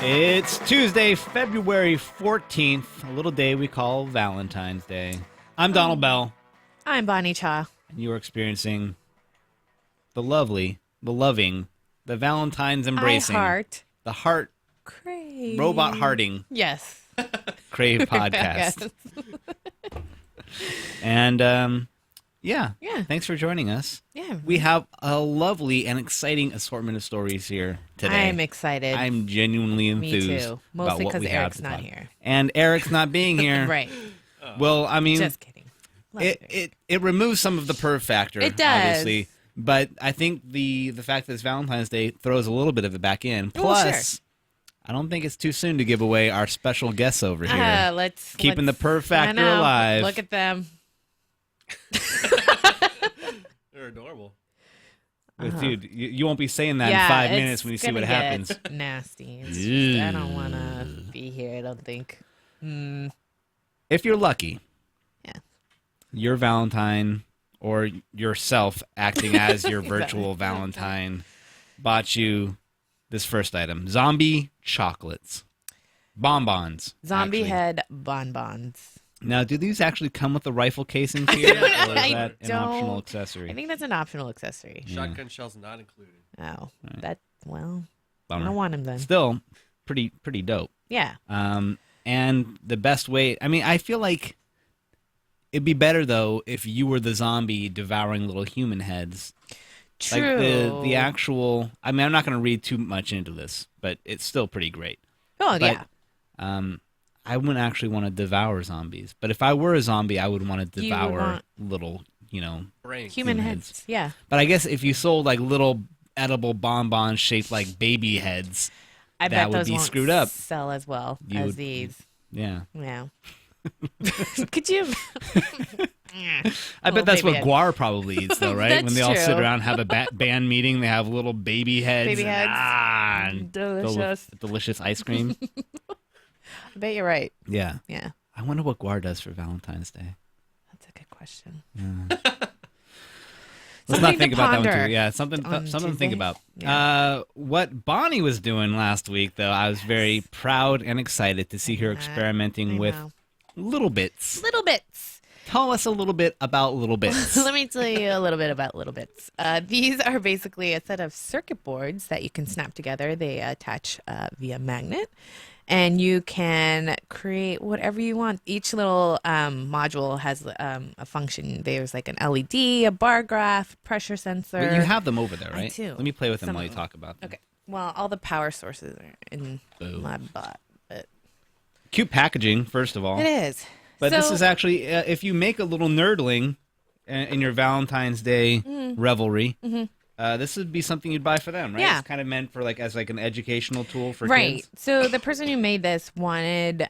It's Tuesday, February 14th, a little day we call Valentine's Day. I'm Donald Bell. I'm Bonnie Cha. And you are experiencing the lovely, the loving, the Valentine's embracing, the heart, Crave. robot hearting, Yes. Crave podcast. And, yeah, thanks for joining us. Yeah. We have a lovely and exciting assortment of stories here today. I'm excited. I'm genuinely enthused. Me too. Mostly because Eric's not here. And Eric's not being here. Right. Well, I mean, Just kidding. It removes some of the perv factor. It does. Obviously. But I think the fact that it's Valentine's Day throws a little bit of it back in. Plus, I don't think it's too soon to give away our special guests over here. Let's keeping the perv factor alive. Look at them. They're adorable. Dude, you won't be saying that in 5 minutes when you see what happens. Nasty. I don't want to be here, I don't think. If you're lucky, yeah, your Valentine or yourself acting as your virtual Valentine bought you this first item. Zombie chocolates. Bonbons. Zombie head bonbons. Now, do these actually come with the rifle casings here, or is that an optional accessory? I think that's an optional accessory. Shotgun shells not included. Oh, right. Bummer. I don't want them then. Still, pretty dope. Yeah. And the best way, I mean, I feel like it'd be better, though, if you were the zombie devouring little human heads. True. Like the actual, I mean, I'm not going to read too much into this, but it's still pretty great. Oh, but, yeah. I wouldn't actually want to devour zombies. But if I were a zombie, I would want to devour little, brains. Human heads. Yeah. But I guess if you sold like little edible bonbons shaped like baby heads, I that bet would those be won't screwed up. Sell as well as these. Yeah. Yeah. Could you? I bet that's what Guar probably eats, though, right? When they all sit around and have a band meeting, they have little baby heads. Baby heads. And Delicious. Delicious ice cream. I bet you're right. Yeah. Yeah. I wonder what Guar does for Valentine's Day. That's a good question. Yeah. Let's not think about that one too. Yeah, something to think about. Yeah. What Bonnie was doing last week, though, I was very proud and excited to see her experimenting with little bits. Little bits. Tell us a little bit about little bits. Let me tell you a little bit about little bits. These are basically a set of circuit boards that you can snap together. They attach via magnet. And you can create whatever you want. Each little module has a function. There's like an LED, a bar graph, pressure sensor. But you have them over there, right? I do. Let me play with them while you talk about them. Okay. Well, all the power sources are in my butt. But cute packaging, first of all. it is. But this is actually, if you make a little nerdling in your Valentine's Day revelry, this would be something you'd buy for them, right? Yeah. It's kind of meant for as an educational tool for right. kids. So the person who made this wanted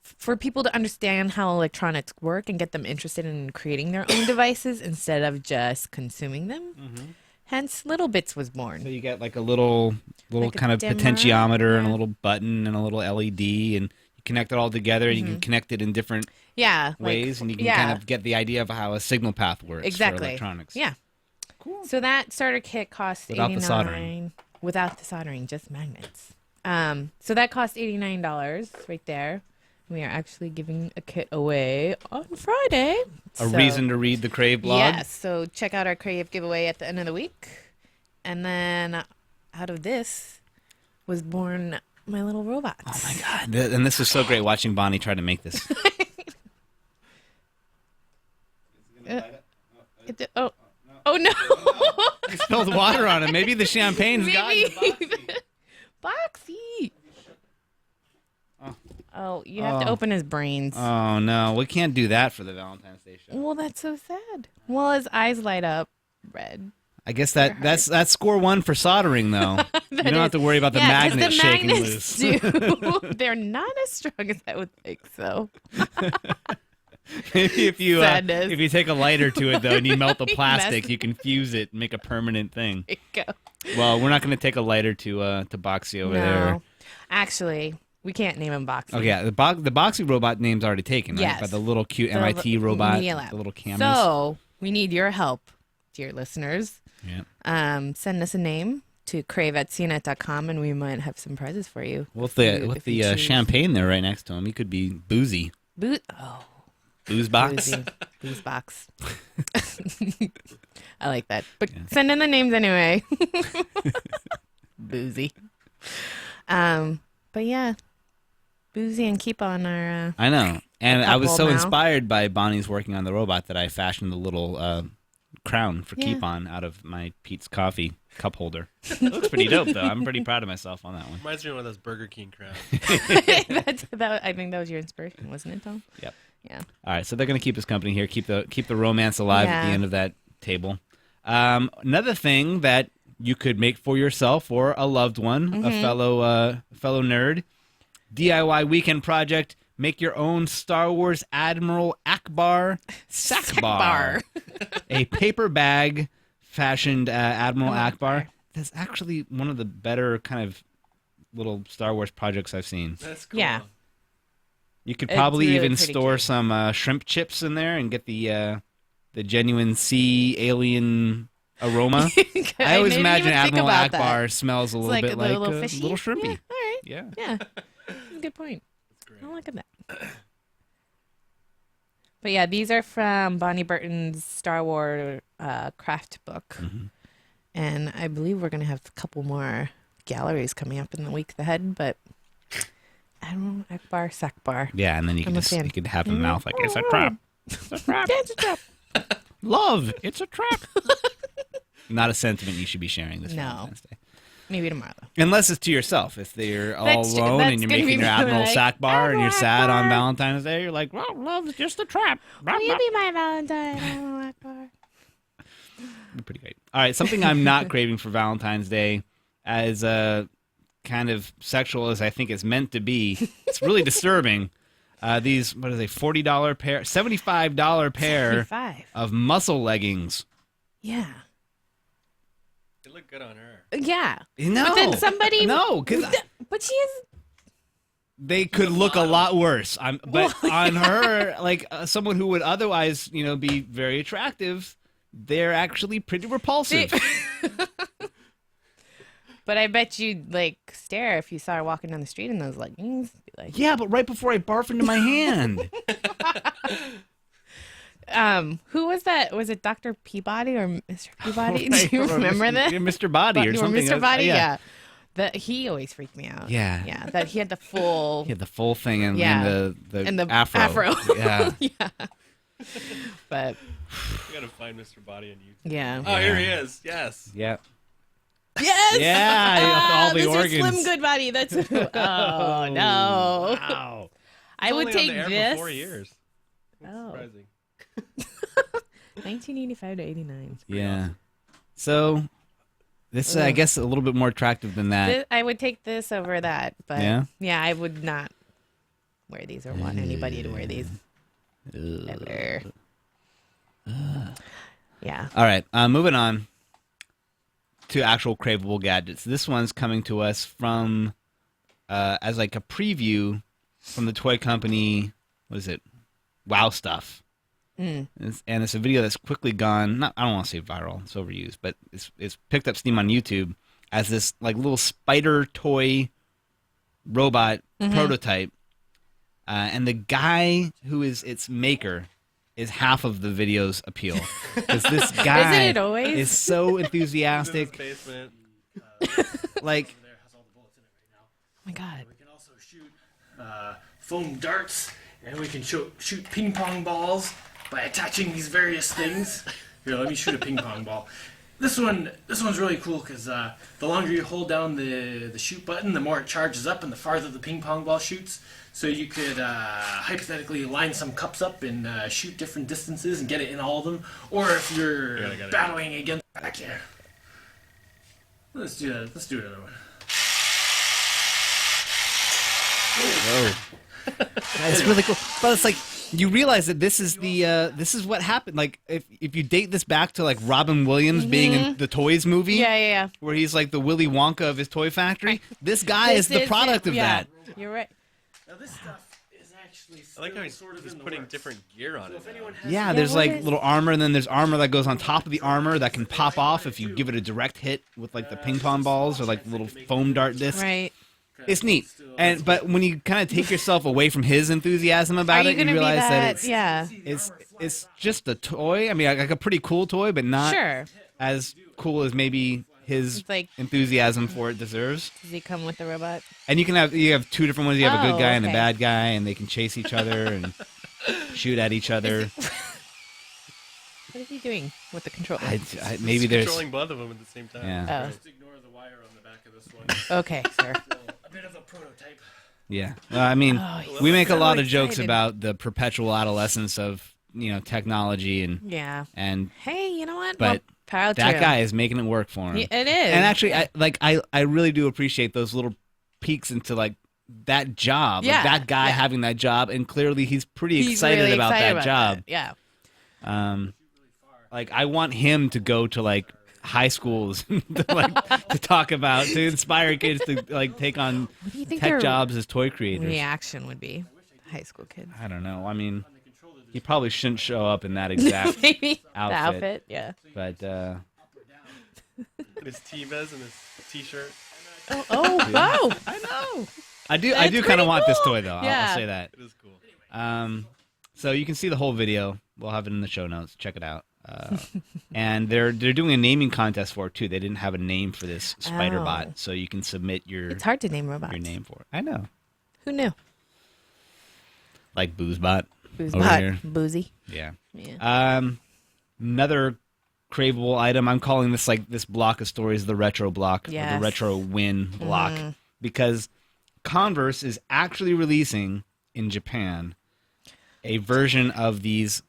for people to understand how electronics work and get them interested in creating their own devices instead of just consuming them. Hence, Little Bits was born. So you get a little kind of dimmer, potentiometer and a little button and a little LED, and you connect it all together, and you can connect it in different ways, and you can kind of get the idea of how a signal path works for electronics. Yeah. Cool. So that starter kit costs $89. The soldering. Without the soldering, just magnets. So that cost $89 right there. We are actually giving a kit away on Friday. A reason to read the Crave blog? Yes. So check out our Crave giveaway at the end of the week. And then out of this was born my little robots. Oh, my God. And this is so great watching Bonnie try to make this. Oh, no. You spilled water on it. Maybe the champagne's got it. Boxy. Oh, you have to open his brains. Oh, no. We can't do that for the Valentine's Day show. Well, that's so sad. Well, his eyes light up red. I guess that's score one for soldering, though. You don't have to worry about the magnet shaking loose. They're not as strong as I would think so. Maybe if you take a lighter to it, though, and you melt the plastic, you can fuse it and make a permanent thing. There you go. Well, we're not going to take a lighter to Boxy over there. Actually, we can't name him Boxy. Oh, yeah. The Boxy robot name's already taken, right? Yes. By the little cute MIT robot, the little cameras. So we need your help, dear listeners. Yeah. Send us a name to Crave at CNET.com, and we might have some prizes for you. With the champagne there right next to him, he could be boozy. Booze box. Booze box. I like that. But send in the names anyway. Boozy. But yeah, Boozy and Keep On are. I know, and I was so inspired by Bonnie's working on the robot that I fashioned the little crown for Keep On out of my Pete's Coffee cup holder. It looks pretty dope, though. I'm pretty proud of myself on that one. Reminds me of one of those Burger King crowns. I think that was your inspiration, wasn't it, Tom? Yep. Yeah. All right, so they're going to keep us company here, keep the romance alive at the end of that table. Another thing that you could make for yourself or a loved one, a fellow nerd, DIY weekend project. Make your own Star Wars Admiral Akbar sack bar. A paper bag fashioned Admiral Akbar. That's actually one of the better kind of little Star Wars projects I've seen. That's cool. Yeah. You could probably even store some shrimp chips in there and get the genuine sea alien aroma. I always imagine Admiral Akbar smells a little bit like a little shrimpy. Yeah, all right. Yeah. That's a good point. I look at that. But yeah, these are from Bonnie Burton's Star Wars craft book. And I believe we're going to have a couple more galleries coming up in the week ahead, but I don't know, Akbar, Sakbar. Yeah, and then you could have in the mouth like, it's a trap. It's a trap. Yeah, it's a trap. Love, it's a trap. Not a sentiment you should be sharing this Valentine's Day. Maybe tomorrow. Unless it's to yourself. If you're all alone and you're making your Admiral Sack bar and you're sad on Valentine's Day, you're like, well, love's just a trap. Will you be my Valentine, Admiral Akbar? Pretty great. All right, something I'm not craving for Valentine's Day, as kind of sexual as I think it's meant to be. It's really disturbing. These, what are they, $40 pair, $75 pair of muscle leggings. Yeah. They look good on her. Yeah. No. But then somebody... No, but she is... They could look a lot worse. But on her, like someone who would otherwise, be very attractive, they're actually pretty repulsive. But I bet you'd stare if you saw her walking down the street in those leggings. Be like, yeah, but right before I barf into my hand. Who was that? Was it Dr. Peabody or Mr. Peabody? Do you remember that? Mr. Body or something. Mr. Body, yeah. He always freaked me out. Yeah. Yeah. That he had the full. He had the full thing and the afro. Yeah. Yeah. But. You gotta find Mr. Body on YouTube. Yeah. Oh, here he is. Yes. Yeah. Yes. Yeah. All the Mr. organs. Slim Goodbody. That's. Oh no. Wow. I would take this. For 4 years. That's surprising. 1985 to 89. Yeah. Awesome. So, this I guess a little bit more attractive than that. I would take this over that, but yeah, I would not wear these or want anybody to wear these ever. Yeah. All right. Moving on to actual craveable gadgets. This one's coming to us from as like a preview from the toy company. What is it? Wow Stuff. And it's a video that's quickly gone. I don't want to say viral; it's overused, but it's picked up steam on YouTube as this like little spider toy robot prototype, and the guy who is its maker is half of the video's appeal because this guy Isn't it always? is so enthusiastic. In his basement. Like, oh my god! We can also shoot foam darts, and we can shoot ping pong balls by attaching these various things. Here, let me shoot a ping pong ball. This one's really cool because the longer you hold down the shoot button, the more it charges up and the farther the ping pong ball shoots. So you could hypothetically line some cups up and shoot different distances and get it in all of them. Or if you're battling against back here. Let's do that. Let's do another one. whoa. It's really cool. But it's like you realize that this is this is what happened. Like if you date this back to like Robin Williams being in the Toys movie, yeah, where he's like the Willy Wonka of his toy factory. This guy is the product of that. You're right. Now this stuff is actually actually I like how still sort of he's in the putting works. different gear on So it. if now. anyone has Yeah, Yeah, there's what like is- little armor, and then there's armor that goes on top of the armor that can pop off if you give it a direct hit with like the ping pong balls or like the little foam dart disc. Right. It's neat. But when you kind of take yourself away from his enthusiasm Are about you it, you gonna be realize that that? it's Yeah. it's just a toy. I mean, like a pretty cool toy, but not Sure. as cool as maybe his It's like- enthusiasm for it deserves. Does he come with the robot? And you have two different ones. You have a Oh, good guy and a okay. bad guy, and they can chase each other and shoot at each other. What is he doing with the controller? Maybe He's there's controlling both of them at the same time. yeah. Oh. Just ignore the wire on the back of this one. Okay, sir. A bit of a prototype. Yeah. Well, I mean, Oh, he's we make a so lot of jokes excited. about the perpetual adolescence of technology Yeah. and Hey, you know what? But Well, power to that him. guy is making it work for him. It is. And actually, I really do appreciate those little peeks into like that job, like Yeah, that guy yeah. having that job, and clearly he's pretty He's excited really about excited that job. Yeah. Like I want him to go to like high schools to talk about to inspire kids to like take on What do you think tech their jobs as toy creators. reaction would be? High school kids. I don't know. I mean, he probably shouldn't show up in that exact Maybe the outfit. outfit. Yeah. But And his T-Vez and his T-shirt. Oh! I know. I do That's kind pretty of want this cool. toy though. Yeah. I'll say that. It is cool. So you can see the whole video. We'll have it in the show notes. Check it out. And they're doing a naming contest for it too. They didn't have a name for this spider bot, Oh. so you can submit your It's hard to name robots. name for it. I know, Who knew? like Boozebot. Booze Over bot. here. Boozy. Yeah. Yeah. Another craveable item. I'm calling this block of stories the retro block, or Yes. Mm-hmm. the retro win block, because Converse is actually releasing in Japan a version of these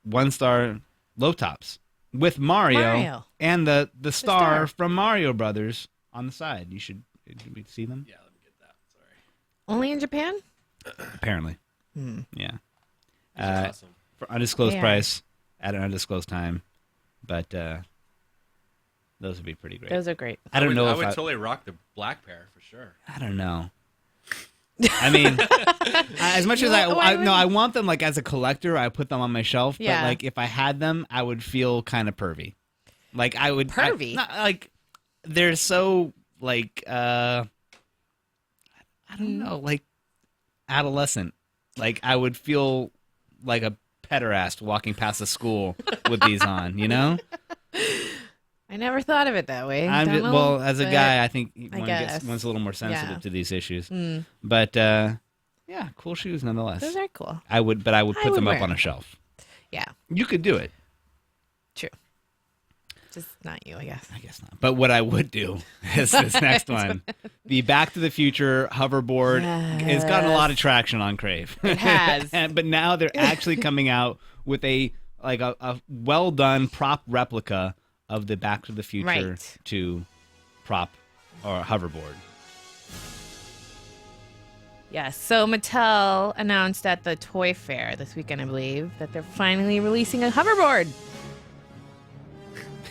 one-star low tops with Mario. And the star star. from Mario Brothers on the side. Did we see them? Yeah, let me get that. Sorry. Only in Japan? Apparently. Hmm. Yeah. These are awesome. For undisclosed Yeah. price at an undisclosed time, but those would be pretty great. Those are great. I don't know I if would totally rock the black pair for sure. I don't know. I mean, as much as I want them like as a collector, I put them on my shelf. Yeah. But like if I had them, I would feel kind of pervy. Like I would Pervy? not, like they're so like I don't know, like adolescent. Like I would feel like a pederast walking past the school with these on. You know? I never thought of it that way. I'm Don't just, know, well, as a but- guy, I think I one guess. one's a little more sensitive Yeah. to these issues. Mm. But yeah, cool shoes nonetheless. Those are cool. I would put I them would up wear on a them. shelf. Yeah. You could do it. True. Just not you, I guess. I guess not. But what I would do is this next one. The Back to the Future hoverboard has gotten a lot of traction on Crave. It has. But now they're actually coming out with a well done prop replica of the Back to the Future Right. 2 prop or hoverboard. Yes. So Mattel announced at the Toy Fair this weekend, I believe, that they're finally releasing a hoverboard.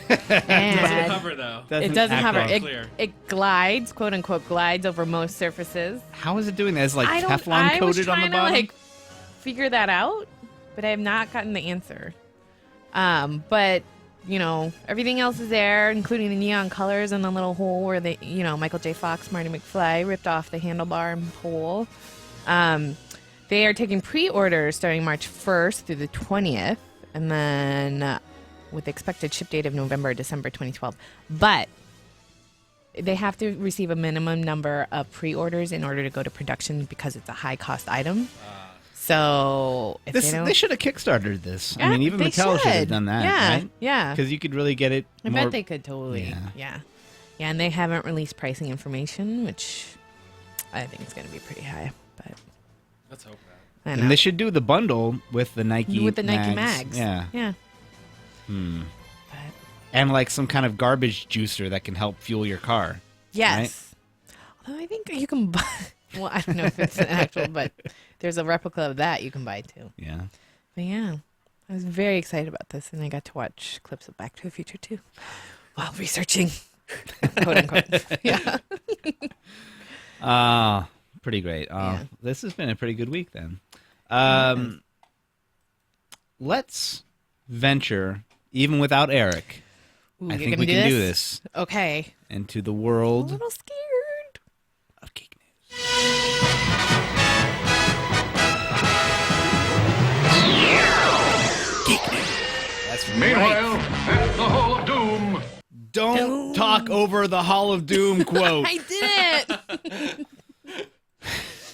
Doesn't And hover though. it doesn't act hover. on- clear. It glides, quote unquote, glides over most surfaces. How is it doing that? Is it like I Teflon was coated on the trying bottom? to like figure that out, but I have not gotten the answer. But you know, everything else is there, including the neon colors and the little hole where Michael J. Fox, Marty McFly ripped off the handlebar and hole. They are taking pre-orders starting March 1st through the 20th, and then with the expected ship date of November, December 2012. But they have to receive a minimum number of pre-orders in order to go to production because it's a high-cost item. So if they don't, They should have kickstarted this. I Yeah, mean, even they Mattel should have should. done that, Yeah, right? yeah. Because you could really get it I more. bet they could totally. Yeah. Yeah, and they haven't released pricing information, which I think is going to be pretty high. But Let's hope not. I know. And they should do the bundle with the Nike with the Nike mags. Yeah. Yeah. But And like some kind of garbage juicer that can help fuel your car. yes. Although I think you can buy. Well, I don't know if it's an actual, but there's a replica of that you can buy too. Yeah. But yeah, I was very excited about this, and I got to watch clips of Back to the Future too while researching. Quote unquote. Yeah. Pretty great. Yeah. This has been a pretty good week then. Let's venture, even without Eric. Ooh, I you're think gonna we can do this Okay. into the A world little scared. of geek news. Geek news. That's Meanwhile, right. at the Hall of Doom. Don't talk over the Hall of Doom quote. I did it.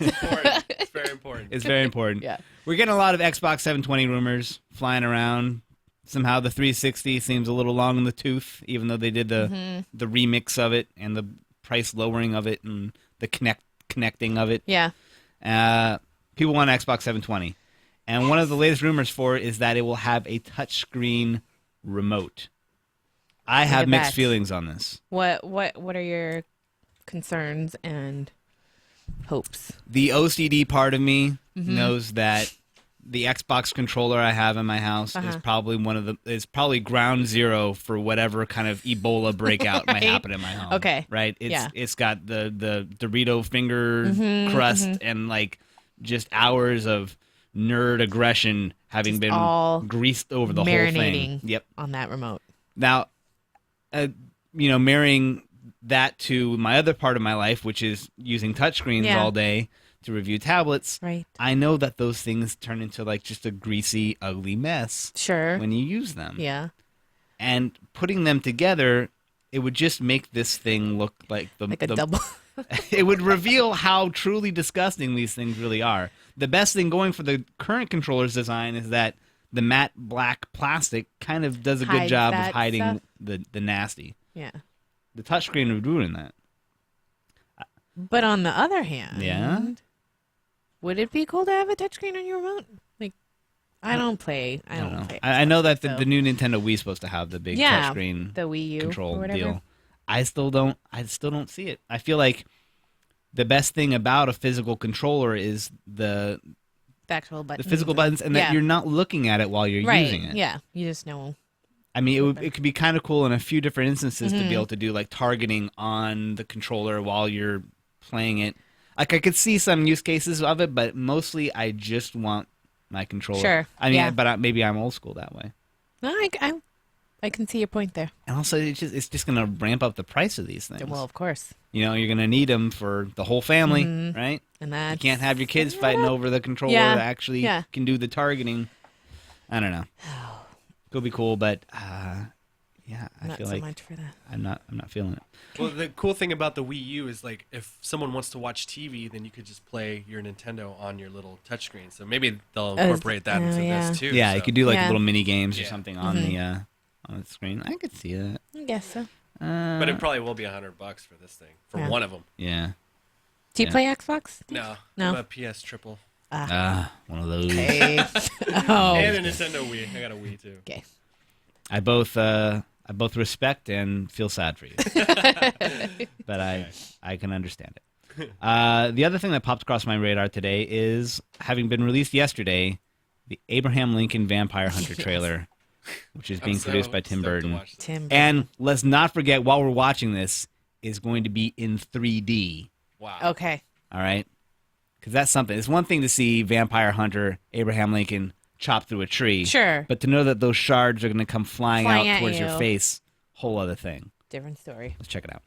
Important. It's very important. It's very important. Yeah. We're getting a lot of Xbox 720 rumors flying around. Somehow the 360 seems a little long in the tooth, even though they did the remix of it and the price lowering of it and the connecting of it. Yeah. People want Xbox 720. And one of the latest rumors for it is that it will have a touchscreen remote. I have at mixed that. feelings on this. What are your concerns and hopes? The OCD part of me knows that the Xbox controller I have in my house is probably ground zero for whatever kind of Ebola breakout might Right. happen in my home. Okay. Right? Yeah. It's got the Dorito finger crust and like just hours of nerd aggression having Just been all greased over the whole thing. marinating. Yep. On that remote. Now, marrying that to my other part of my life, which is using touchscreens Yeah. all day to review tablets, Right. I know that those things turn into like just a greasy, ugly mess Sure. when you use them. Yeah. And putting them together, it would just make this thing look like Like a double. it would reveal how truly disgusting these things really are. The best thing going for the current controller's design is that the matte black plastic kind of does a good Hides job of that hiding stuff. the nasty. Yeah. The touchscreen would ruin that. But on the other hand, Yeah? would it be cool to have a touchscreen on your remote? Like, I don't play. I don't know. play. I know that so- the new Nintendo Wii is supposed to have the big Yeah, touchscreen the Wii U control or whatever. deal. I still don't see it. I feel like the best thing about a physical controller is the The actual buttons. physical buttons, and that yeah. you're not looking at it while you're right. using it. Yeah. You just know. I mean, it could be kind of cool in a few different instances to be able to do like targeting on the controller while you're playing it. Like I could see some use cases of it, but mostly I just want my controller. Sure, I mean, yeah. but maybe I'm old school that way. No, I can see your point there. And also, it's just going to ramp up the price of these things. Well, of course. You know, you're going to need them for the whole family, right? And You that's can't have your kids fighting over the controller Yeah, that actually yeah. can do the targeting. I don't know. Could be cool, but yeah, I not feel so like much for that. I'm not feeling it. Well, the cool thing about the Wii U is like if someone wants to watch TV, then you could just play your Nintendo on your little touchscreen. So maybe they'll incorporate that into yeah. this too. Yeah, so. you could do like Yeah. little mini games or Yeah. something on the screen. I could see that. I guess so. But it probably will be $100 for this thing for Yeah. one of them. Yeah. Do you Yeah. play Xbox? No, No. I'm a PS Triple One of those. Hey. Oh. and a Nintendo Wii. I got a Wii too. Okay. I both respect and feel sad for you, but I can understand it. The other thing that popped across my radar today is having been released yesterday, the Abraham Lincoln Vampire Hunter trailer, which is being I'm so produced by Tim stoked to Burton. watch this. Tim. And let's not forget, while we're watching this, is going to be in 3D. Wow. Okay. All right, because that's something. It's one thing to see Vampire Hunter Abraham Lincoln chop through a tree, Sure. but to know that those shards are going to come flying Flying out at towards you. your face, whole other thing. Different story. Let's check it out.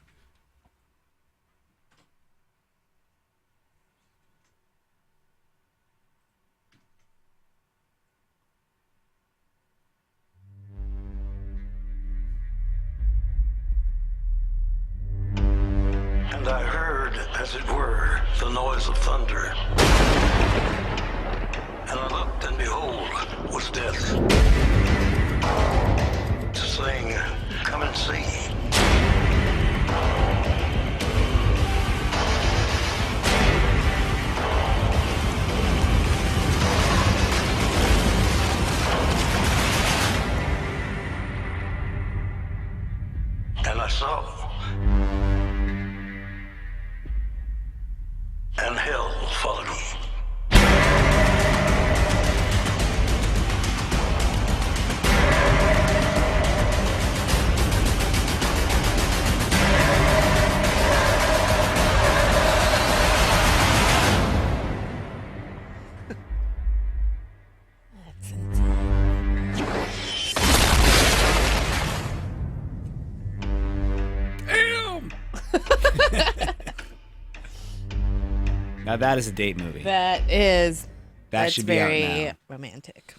And I heard, as it were, the noise of thunder. And I looked, and behold, was death. Saying, come and see. And I saw. And hell followed me. Now that is a date movie. That That should be out very now. romantic.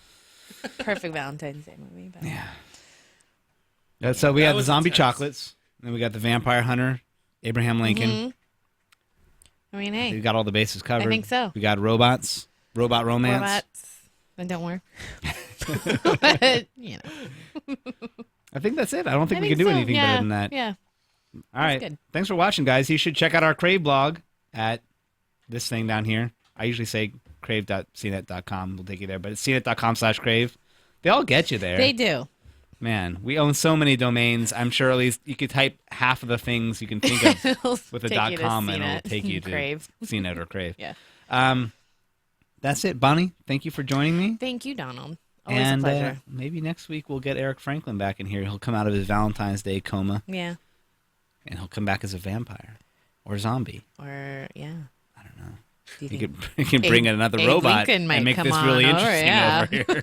Perfect Valentine's Day movie. But. Yeah. So we That had the was zombie intense. chocolates, then we got the vampire hunter, Abraham Lincoln. I mean, We hey, got all the bases covered. think so. We got robots, robot romance. robots that don't work. But, you know. I think that's it. I don't think I we think can do so. anything yeah, better than that. Yeah. All right. good. Thanks for watching, guys. You should check out our Crave blog at this thing down here. I usually say crave.cnet.com. We'll take you there, but it's cnet.com/crave. They all get you there. They do. Man, we own so many domains. I'm sure at least you could type half of the things you can think of with a Take you to .com, and it'll CNET, take you to Crave. CNET or Crave. Yeah. That's it, Bonnie. Thank you for joining me. Thank you, Donald. Always And a pleasure. maybe next week we'll get Eric Franklin back in here. He'll come out of his Valentine's Day coma, Yeah. and he'll come back as a vampire or zombie. Or, yeah. I don't know. Do you He think he can bring in another Abe robot Lincoln might and make come this really on over, interesting yeah. over here.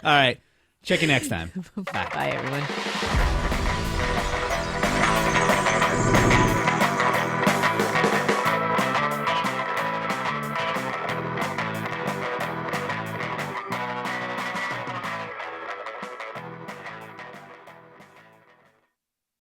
All right. Check you next time. Bye. Bye, everyone.